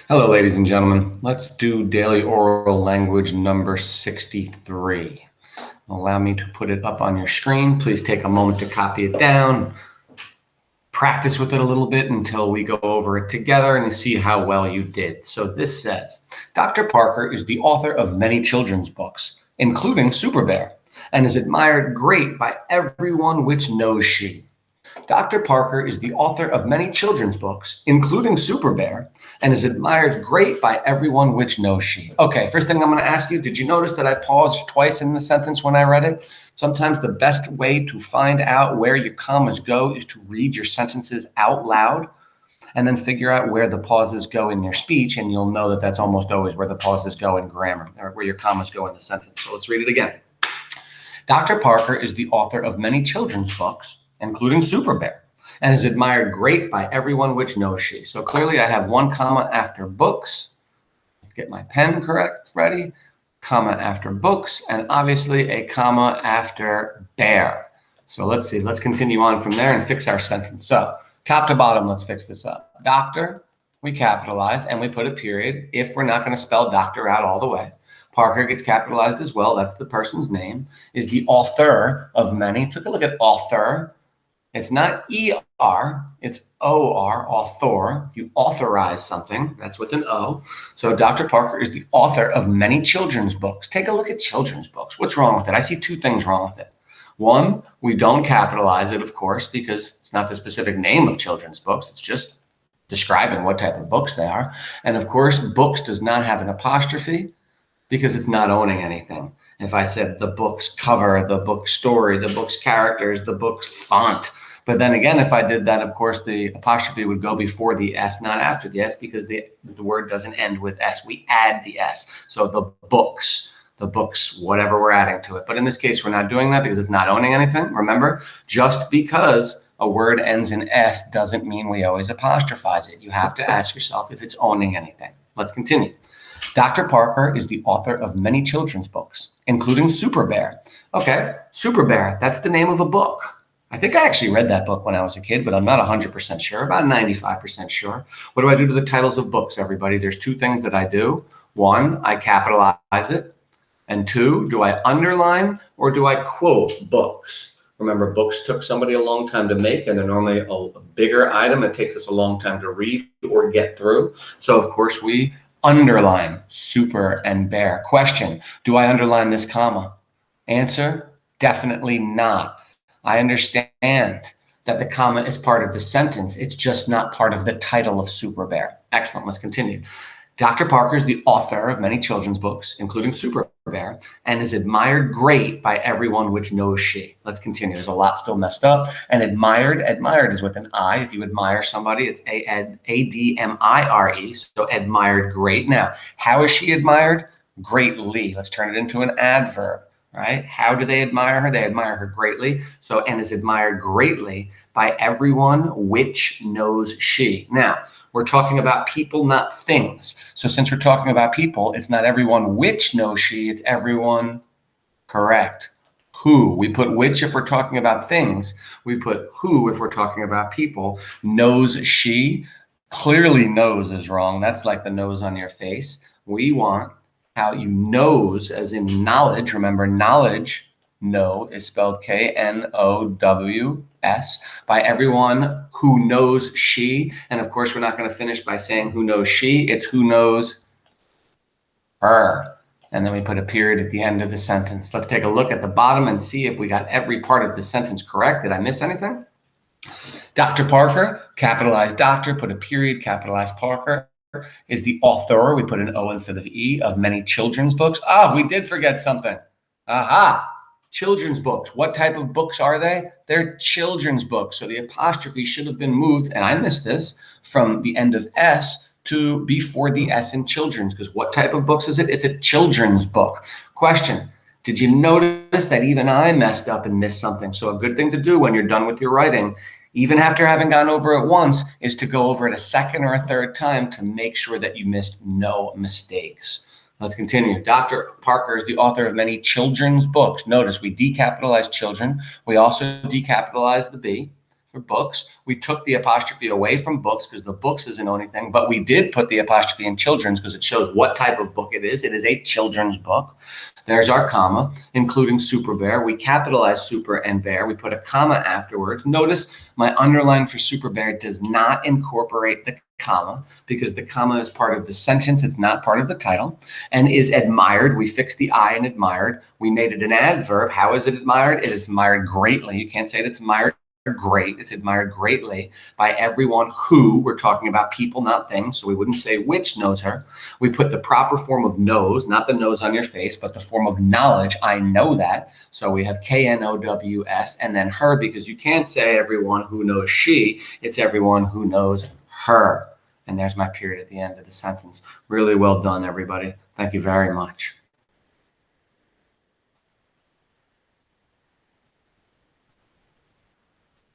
Hello, ladies and gentlemen. Let's do daily oral language number 63. Allow me to put it up on your screen. Please take a moment to copy it down. Practice with it a little bit until we go over it together and see how well you did. So this says, Dr. Parker is the author of many children's books, including Super Bear, and is admired great by everyone which knows she. Dr. Parker is the author of many children's books, including Super Bear, and is admired great by everyone which knows she. Okay, first thing I'm going to ask you, did you notice that I paused twice in the sentence when I read it? Sometimes the best way to find out where your commas go is to read your sentences out loud and then figure out where the pauses go in your speech, and you'll know that that's almost always where the pauses go in grammar, or where your commas go in the sentence. So let's read it again. Dr. Parker is the author of many children's books, including Super Bear, and is admired great by everyone which knows she. So clearly I have one comma after books. Let's get my pen correct, ready. Comma after books, and obviously a comma after bear. So let's see, let's continue on from there and fix our sentence. So top to bottom, let's fix this up. Doctor, we capitalize and we put a period if we're not going to spell doctor out all the way. Parker gets capitalized as well. That's the person's name. Is the author of many. Took a look at author. It's not E-R, it's O-R, author. If you authorize something, that's with an O. So Dr. Parker is the author of many children's books. Take a look at children's books. What's wrong with it? I see two things wrong with it. One, we don't capitalize it, of course, because it's not the specific name of children's books. It's just describing what type of books they are. And of course, books does not have an apostrophe because it's not owning anything. If I said the book's cover, the book's story, the book's characters, the book's font. But then again, if I did that, of course, the apostrophe would go before the S, not after the S, because the word doesn't end with S. We add the S. So the books, whatever we're adding to it. But in this case, we're not doing that because it's not owning anything. Remember, just because a word ends in S doesn't mean we always apostrophize it. You have to ask yourself if it's owning anything. Let's continue. Dr. Parker is the author of many children's books, including Super Bear. Okay, Super Bear, that's the name of a book. I think I actually read that book when I was a kid, but I'm not 100% sure, about 95% sure. What do I do to the titles of books, everybody? There's two things that I do. One, I capitalize it. And two, do I underline or do I quote books? Remember, books took somebody a long time to make, and they're normally a bigger item. It takes us a long time to read or get through. So, of course, we underline super and bear. Question, do I underline this comma? Answer, definitely not. I understand that the comma is part of the sentence. It's just not part of the title of Super Bear. Excellent, let's continue. Dr. Parker is the author of many children's books, including Super Bear, and is admired great by everyone which knows she. Let's continue. There's a lot still messed up. And admired is with an I. If you admire somebody, it's A-D-M-I-R-E. So admired great. Now, how is she admired? Greatly. Let's turn it into an adverb. Right? How do they admire her? They admire her greatly. So, and is admired greatly by everyone which knows she. Now, we're talking about people, not things. So since we're talking about people, it's not everyone which knows she, it's everyone, correct. Who. We put which if we're talking about things. We put who if we're talking about people. Knows she. Clearly knows is wrong. That's like the nose on your face. We want how you knows as in knowledge. Remember, knowledge, know, is spelled K-N-O-W-S, by everyone who knows she. And of course, we're not going to finish by saying who knows she. It's who knows her. And then we put a period at the end of the sentence. Let's take a look at the bottom and see if we got every part of the sentence correct. Did I miss anything? Dr. Parker, capitalized doctor, put a period, capitalized Parker, is the author, we put an O instead of E, of many children's books. We did forget something. Aha, children's books. What type of books are they? They're children's books. So the apostrophe should have been moved, and I missed this, from the end of S to before the S in children's, because what type of books is it? It's a children's book. Question, did you notice that even I messed up and missed something? So a good thing to do when you're done with your writing, even after having gone over it once, is to go over it a second or a third time to make sure that you missed no mistakes. Let's continue. Dr. Parker is the author of many children's books. Notice we decapitalized children. We also decapitalized the B. for books. We took the apostrophe away from books because the books isn't anything, but we did put the apostrophe in children's because it shows what type of book it is. It is a children's book. There's our comma, including Super Bear. We capitalize Super and Bear. We put a comma afterwards. Notice my underline for Super Bear does not incorporate the comma because the comma is part of the sentence. It's not part of the title, and is admired. We fixed the I in admired. We made it an adverb. How is it admired? It is admired greatly. You can't say it's admired great. It's admired greatly by everyone who, we're talking about people, not things. So we wouldn't say which knows her. We put the proper form of knows, not the nose on your face, but the form of knowledge. I know that. So we have KNOWS and then her, because you can't say everyone who knows she. It's everyone who knows her. And there's my period at the end of the sentence. Really well done, everybody. Thank you very much.